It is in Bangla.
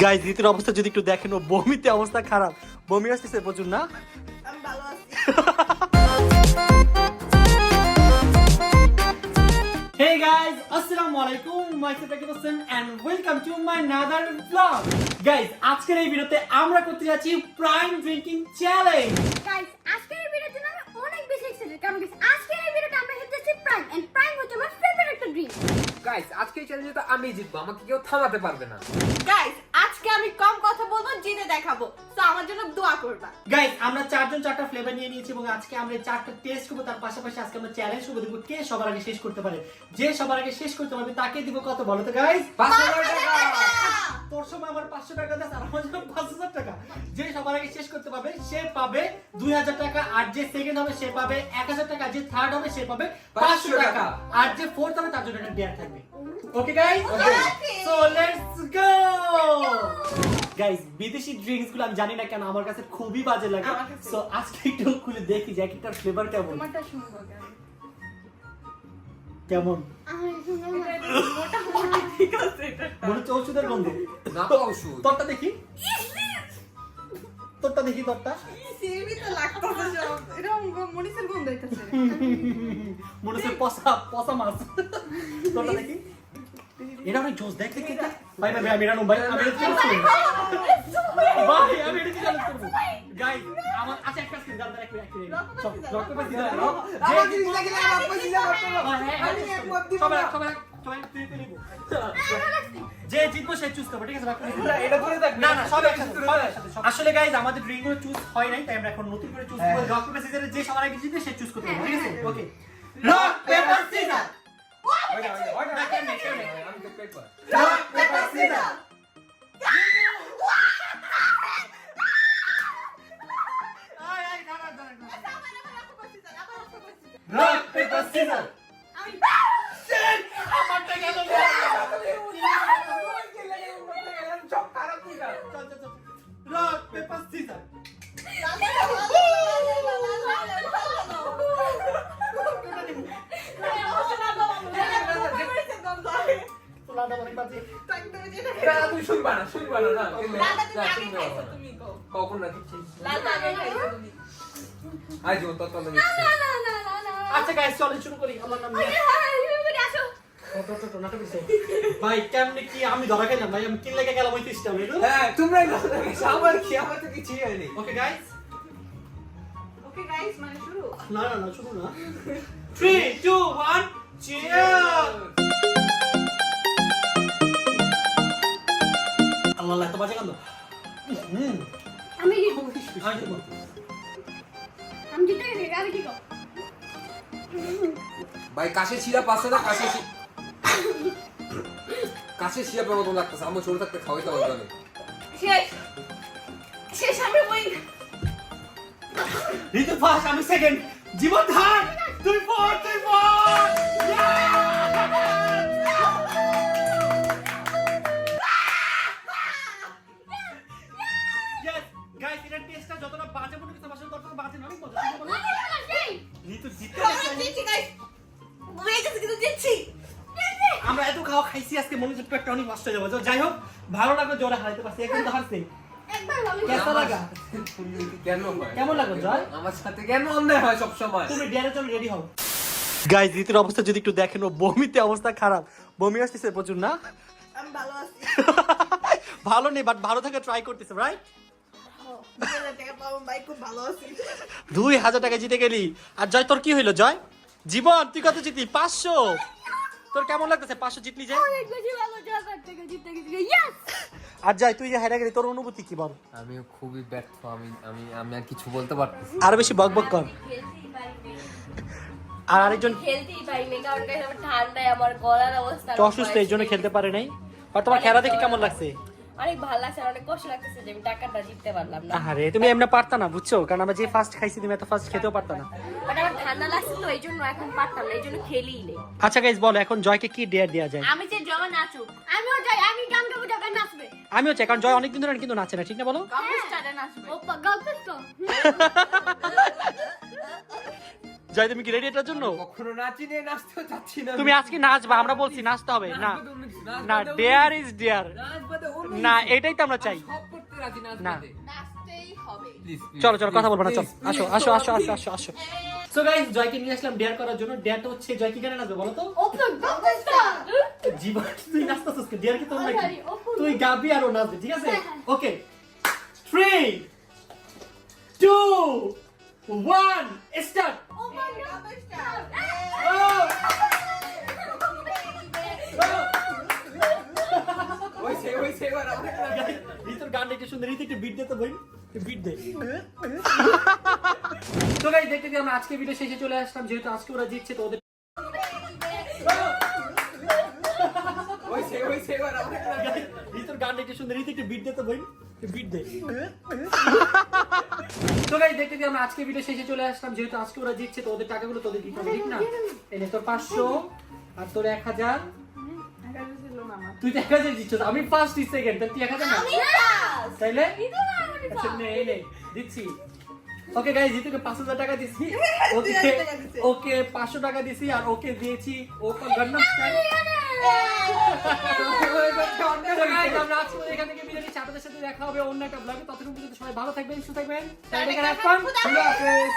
গাইস ঋতুর অবস্থা যদি একটু দেখেন, ও বমিতে অবস্থা খারাপ, বমি আসতেছে প্রচুর না। আমি ভালো আছি। Hey guys, assalamu alaikum, myself Rakib Hossain and welcome to my another vlog. Guys, আজকের এই ভিডিওতে আমরা করতে যাচ্ছি প্রাইম ড্রিঙ্কিং চ্যালেঞ্জ। গাইস আজকের এই ভিডিওতে আমি অনেক বেশি এক্সাইটেড কারণ গাইস আজকের এই ভিডিওতে আমরা হেলতেছি প্রাইম এন্ড প্রাইম হচ্ছে আমার ফেভারিট একটা ড্রিঙ্ক। গাইস আজকে এই চ্যালেঞ্জে তো আমি জিতবো, আমাকে কেউ থামাতে পারবে না। গাইস আজকে আমি কম কথা বলবো, জিতে দেখাবো, তো আমার জন্য দোয়া করবা। গাইস আমরা চারজন চারটা ফ্লেভার নিয়ে নিয়েছি এবং আজকে আমরা এই চারটা টেস্ট করব, তার পাশাপাশি আজকে আমরা চ্যালেঞ্জ করব, দেখব কে সবার আগে শেষ করতে পারে। যে সবার আগে শেষ করতে পারবে তাকে দিব কত বলো তো গাইস? 500 টাকা। তোর সময় আমার 500 টাকা দাস আর আমার জন্য 5000 টাকা। যে সবার আগে শেষ করতে পারবে সে পাবে 2000 টাকা, আর যে সেকেন্ড হবে সে পাবে 1000 টাকা, যে থার্ড হবে সে পাবে 500 টাকা, আর যে ফোর্থ হবে তার জন্য একটা ডেয়ার থাকবে। Okay guys, so let's go. Guys বিদেশি ড্রিঙ্কস গুলো আমি জানি না কেন আমার কাছে খুবই বাজে লাগে, সো আজকে একটু খুলে দেখি যে একটা ফ্লেভার কেমন। তোমারটা শুনবো কেমন আমার শুনবো মোটা ঠিক আছে এটা মনে হচ্ছে ওষুধের গন্ধ। না তো ওষুধ। তোরটা দেখি, তোরটা দেখি, তোরটা সিমি তো লাগতেছে সব এরকম মরিচের গন্ধ হইতাছে। মনে হচ্ছে পচা মাছ। তোরটা দেখি, এটা অনেক জোস। দেখ দেখ দেখ। ভাই ভাই আমি এটা ভাই আমি এটা চ্যালেঞ্জ করব। ভাই আমি এটা চ্যালেঞ্জ করব। গাইস আমার আচ্ছা একটা স্ক্রিন দাও, একটা রক্ত পাস দিও। যে জিনিস লাগে না, আপনি জিনিস করতে হবে। যে জিতবো সে চুজ করবে, ঠিক আছে? এটা ধরে থাকবে। না না সব একসাথে, সব একসাথে। আসলে গাইস আমাদের ড্রিঙ্ক গুলো চুজ হয় নাই, তাই আমরা এখন নতুন করে চুজ করব। রক পেপার সিজারে যে সবার আগে জিতবে সে চুজ করতে হবে, ঠিক আছে? ওকে, রক পেপার সিজার। ওইটা কেমনে কেমনে আমি তো paper. Rock paper scissor. Rock paper scissor. আমি আমারটা গেল না। সব খারাপ হয়ে গেল। Rock paper scissor. তোলাটা অনেক বাজে। এটা তুমি শুনবা না না। তুমি গো কখন না দিচ্ছি। লাল আগে খাইছো তুমি। আজ ও তো তলে না আচ্ছা গাইস চলেন শুরু করি। আমার নাম নিয়া। আসো তো নাটক হইছে। ভাই কেমনে কি আমি ধরা খেলাম ভাই, আমি কিন লেগে গেলাম ওই সিস্টেম এটা। হ্যাঁ তোমরাই না আমার কি আমার তো কিছুই হয়নি। ওকে গাইস, ওকে গাইস মানে শুরু। না না না শুরু না। 3 2 1 চিয়ার। আল্লাহ এত বাজে কান্দ। আমি কি আমি দেখবো। আমি জিতে গেছি, আমি কি গো ভাই কাছে সিরাপ আছে না? কাছে সিরাপের মতো লাগতেছে। আমার ছোট থাকতে খাওয়াইতে হবে আমি। শেষ শেষ আমি ওই ঋতু ফার্স্ট, আমি সেকেন্ড, জীবন থার্ড, তুই ফোর্থ, তুই ফোর্থ। ইয়েস গাইস, এটা টেস্টটা যতটা বাজে মনে হচ্ছে আসলে ততটা বাজে না, অনেক মজা। ঋতু জিততে গাইস ওই গেছে কিন্তু জিতছি। আমরা এত খাওয়া খাইছি আজকে, মনে হচ্ছে পেটটা অনেক নষ্ট হয়ে যাবে। যাই হোক ভালো লাগলো, জোরে হারাইতে পারছি, একদম তো হারছি। একবার ভালো কেমন লাগা? কেন হয়? কেমন লাগলো জয়? আমার সাথে কেন অন্যায় হয় সব সময়? তুমি ডিয়ারের জন্য রেডি হও। গাইস ঋতুর অবস্থা যদি একটু দেখেন, ও বমিতে অবস্থা খারাপ, বমি আসতেছে প্রচুর না। আমি ভালো আছি। ভালো নেই বাট ভালো থাকা ট্রাই করতেছে, রাইট? 2000 টাকা পাবো ভাই, খুব ভালো আছি। 2000 টাকা জিতে গেলি। আর জয় তোর কি হইলো জয়? জীবন তুই কত জিতলি? 500। তোর কেমন লাগতেছে 500 জিতলি যে? অনেক বেশি ভালো, 2000 টাকা জিতে গেছি। ইয়েস আর জয় তুই যে হেরে গেলি, তোর অনুভূতি কি বল? আমি খুবই ব্যর্থ। আমি আর কিছু বলতে পারতেছি না। আরো বেশি বকবক কর। আর আরেকজন খেলতেই পারিনি কারণ গাইস আমার ঠান্ডায় আমার গলার অবস্থা অসুস্থ, এই জন্য খেলতে পারে নাই। আর তোমার খেলা দেখে কেমন লাগছে? অনেক ভালো লাগছে, আর অনেক কষ্ট লাগতেছে যে আমি টাকাটা জিততে পারলাম না। আরে তুমি এমনি পারতা না, বুঝছো? কারণ আমরা যে ফার্স্ট খাইছি তুমি এত ফার্স্ট খেতেও পারতা না। বাট আমার ঠান্ডা লাগছে তো এই জন্য এখন পারতাম না, এই জন্য খেলিই নেই। আচ্ছা গাইস বলো এখন জয়কে কি ডেয়ার দেয়া যায়? আমি যে জমা নাচুক, আমিও যাই, আমি গান গাবো, যাবে নাচবে। আমিও চাই, কারণ জয় অনেকদিন ধরে কিন্তু নাচে না, ঠিক না বলো? কম্পিস্টারে নাচবে। ওপা গার্লফ্রেন্ড তো জয় তুমি কি রেডি এটার জন্য? কখনো নাচি নিয়ে নাচতেও চাচ্ছি না। তুমি আজকে নাচবা, আমরা বলছি নাচতে হবে না। নাচ বাদে অন্য কিছু, নাচ না, বাদে অন্য ডেয়ার কিছু। Is dare. নাচ বাদে অন্য না, কিছু। এটাই তো আমরা চাই। আমি সব করতে রাজি, নাচ না। বাদে। নাচতেই হবে। Please, please, চলো চলো কথা please, বলবো না, চল please, আসো please, আসো আসো please. আসো আসো আসো। সো গাইস, জয়কে নিয়ে আসলাম ডেয়ার করার জন্য। ডেয়ারটা হচ্ছে জয় কি গানে নাচবে বলো তো? ওপেন বাম্পাস্টার জীবন তুই নাচতেছিস কি? ডেয়ার কি তোর নাকি? আরে, অপূর্ব। তুই গাবি আর ও নাচবে, ঠিক আছে? হ্যাঁ, হ্যাঁ। ওকে 3 2 1 স্টার্ট। ওপেন বাম্পাস্টার হইছে, হইছে, এবার অনেক নাচ। ঋতুর গানটা একটু সুন্দর। ঋতু একটু বিট দে তো ভাই, বিট দে। তো গাইস, দেখতে দেখতে আমরা আজকে ভিডিও শেষে চলে আসলাম। যেহেতু আজকে ওরা জিতছে তো ওদের হইছে, হইছে, এবার অনেক নাচ। ঋতুর গানটা একটু সুন্দর। ঋতু একটু বিট দে তো ভাই, বিট দে। তো গাইস, দেখতে দেখতে আমরা আজকে ভিডিও শেষে চলে আসলাম। যেহেতু আজকে ওরা জিতছে তো ওদের টাকাগুলো তোদের দিতে হবে, ঠিক না? এনে তোর 500 আর তোর 1000। তুই তো 1000 দিচ্ছিস, আমি ফার্স্ট সেকেন্ড, তাহলে তুই 1000 না তাইলে আচ্ছা নে নে দিচ্ছি। ওকে গাইস, জিতুকে 5000 টাকা দিছি, ওকে ওকে 500 টাকা দিছি আর ওকে দিয়েছি ও গন্ডম স্টাইল। তো guys, আমরা আজকে এখান থেকে বিদায় নিচ্ছি। আপনাদের সাথে দেখা হবে অন্য একটা ব্লগে। ততক্ষণ পর্যন্ত সবাই ভালো থাকবেন, সুস্থ থাকবেন। টাটা, খুদা হাফেজ।